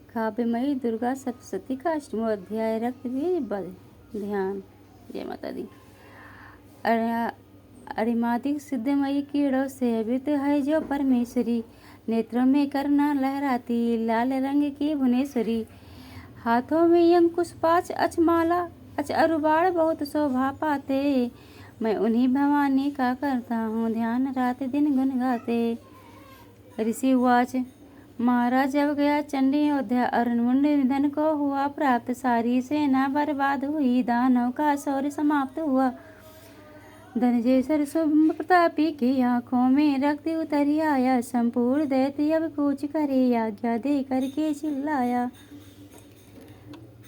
काव्यमयी दुर्गा सप्तशती का 8वां अध्याय रक्त बीज बध ध्यान। जय माता दी। अरिमादिक सिद्धमयी कीड़ों से अभित है जो परमेश्वरी, नेत्रों में करना लहराती लाल रंग की भुवनेश्वरी, हाथों में अंकुश पाच अचमाला अच अरुबाड़ बहुत शोभा पाते, मैं उन्हीं भवानी का करता हूँ ध्यान रात दिन गुन गाते। ऋषि उवाच, महाराज जब गया चंडी अयोध्या अरुणमुंड निधन को हुआ प्राप्त, सारी सेना बर्बाद हुई दानव का शौर्य समाप्त हुआ, धनजेसर शुंभ प्रतापी की आंखों में रक्त उतर आया, संपूर्ण दैत्य अब कूच करे आज्ञा दे करके चिल्लाया,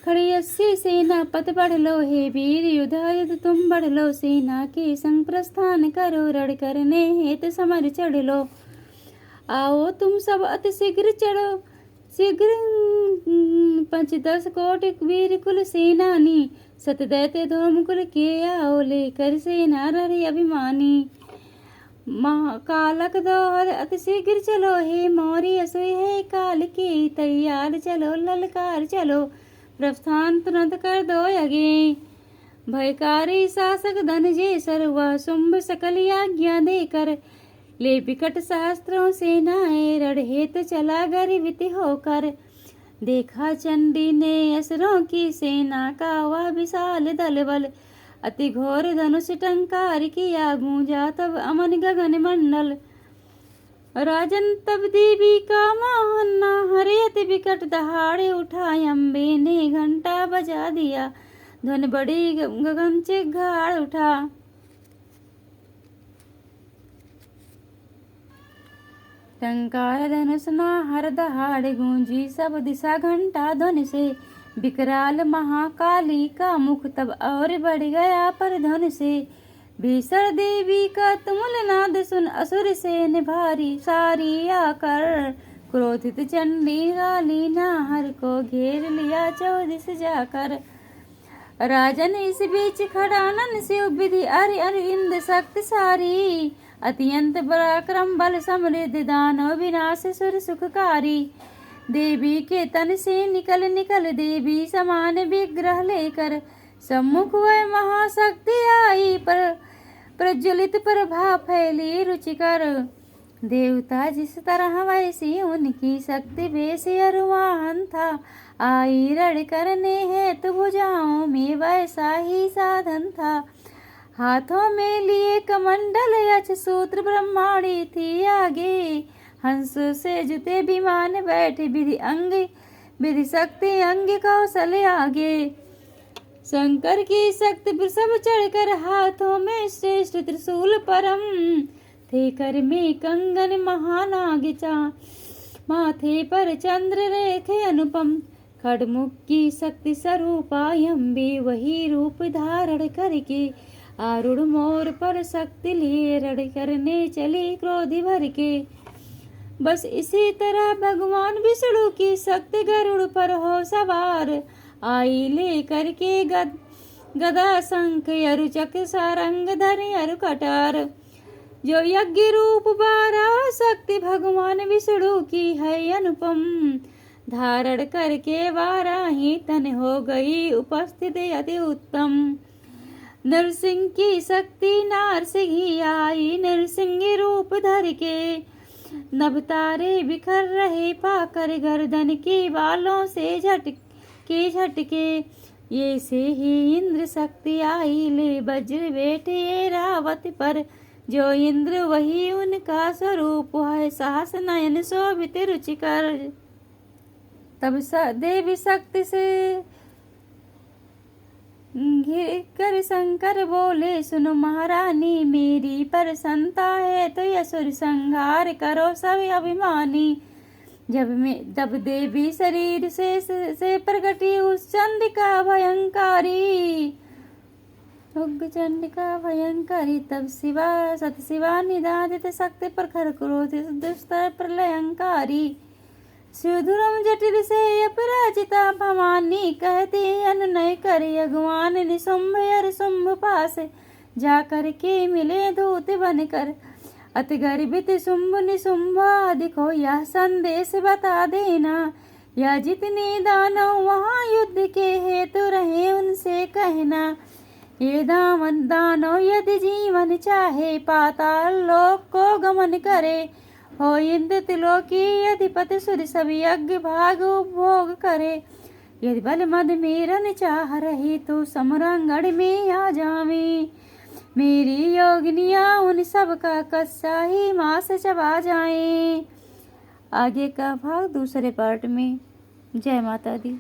खड़ी 80 सेना पत बढ़ लो हे वीर युद्ध तुम बढ़ लो, सेना के संग प्रस्थान करो रण करने हेतु समर चढ़ लो, आओ तुम सब अति शीघ्र चढ़ो शीघ्र 5-10 कोटि वीर कुल सेनानी, सतदैत्य धूम कुल के आओ लेकर सेना रहे अभिमानी, कालक दोहर अति शीघ्र चलो हे मौरी असुई है काल की, तैयार चलो ललकार चलो प्रस्थान तुरंत कर दो आगे, भयकारी शासक धनजेसर वह शुंभ सकल आज्ञा देकर, ले विकट सहस्त्रों सेनाएं रण हेतु चला गर्वित होकर, देखा चंडी ने असुरों की सेना का वह विशाल दल बल, अति घोर धनुष टंकार किया गूंजा तब अमन गगन मंडल, राजन तब देवी का मोहन्ना हरे अति विकट दहाड़े उठा, अम्बे ने घंटा बजा दिया ध्वनि बड़ी गगन चिघाड़ उठा, टंकार धनुष ना हर दहाड़ गूंजी सब दिशा घंटा ध्वनि से, विकराल महाकाली का मुख तब और बढ़ गया पर ध्वनि से, भीषण देवी का तुमुल नाद सुन असुर सेन भारी सारी आकर, क्रोधित चंडी काली नाहर को घेर लिया 14 जाकर, राजन इस बीच खड़ानन शिव विधि अरिंद शक्ति सारी, अत्यंत पराक्रम बल समृद्ध दानव विनाश सुर सुखकारी, देवी के तन से निकल देवी समान विग्रह लेकर, सम्मुख वह महाशक्ति आई पर प्रज्वलित प्रभा फैली रुचिकर, देवता जिस तरह वैसी उनकी शक्ति वैसे अरुवाहन था, आई रण करने हेतु भुजाओं में वैसा ही साधन था, हाथों में लिए कमंडल यक्ष सूत्र ब्रह्माणी थी आगे, हंस से जुते विमान बैठे विधि शक्ति अंग कौशल आगे, शंकर की शक्ति वृषभ चढ़कर हाथों में श्रेष्ठ त्रिशूल परम, थे कर में कंगन महानागिचा माथे पर चंद्र रेखे अनुपम, खड़मुख की शक्ति स्वरूपा अम्बे वही रूप धारण करके, आरूढ़ मोर पर शक्ति लिए रण करने चली क्रोधि भर के, बस इसी तरह भगवान विष्णु की शक्ति गरुड़ पर हो सवार, आई ले करके गदा शंख अरु चक्र सारंग धरि अरु कटार, जो यज्ञ रूप 12 शक्ति भगवान विष्णु की है अनुपम, धारण करके 12 ही तन हो गई उपस्थित अति उत्तम, नरसिंह की शक्ति नारसिंह आई नरसिंह रूप धर के, नभ तारे बिखर रहे पाकर गर्दन के बालों से झटके, ये से ही इंद्र शक्ति आई ले वज्र बैठे रावत पर, जो इंद्र वही उनका स्वरूप है साहस नयन शोभित रुचिकर, तब देवी शक्ति से घिर कर शंकर बोले, सुनो महारानी मेरी प्रसन्नता है तो असुर संहार करो सब अभिमानी, जब देवी शरीर से प्रकटी उस चंडिका भयंकारी, चंडिका भयंकारी, तब सत शिवा निदादित शक्ति प्रखर क्रोधित दुष्ट प्रलयंकारी, सुदुरम जटिल से अपराजिता भवानी कहते अनुनय कर, अगवान निशुंभ अर शुंभ पास जाकर के मिले दूत बनकर, अति गर्भित शुंभ निशुंभ आदि को यह संदेश बता देना या जितने दानव वहाँ युद्ध के हेतु रहे उनसे कहना, ये दानव यदि जीवन चाहे पाताल लोक को गमन करे, हो इंद्र त्रिलोकी अधिपति सुर सब यज्ञ भाग उपभोग करे, यदि बल मद मेरन चाह रही तो समरंगण में आ जावे, मेरी योगिनिया उन सब का कस्सा ही मास चबा जाए। आगे का भाग दूसरे पार्ट में। जय माता दी।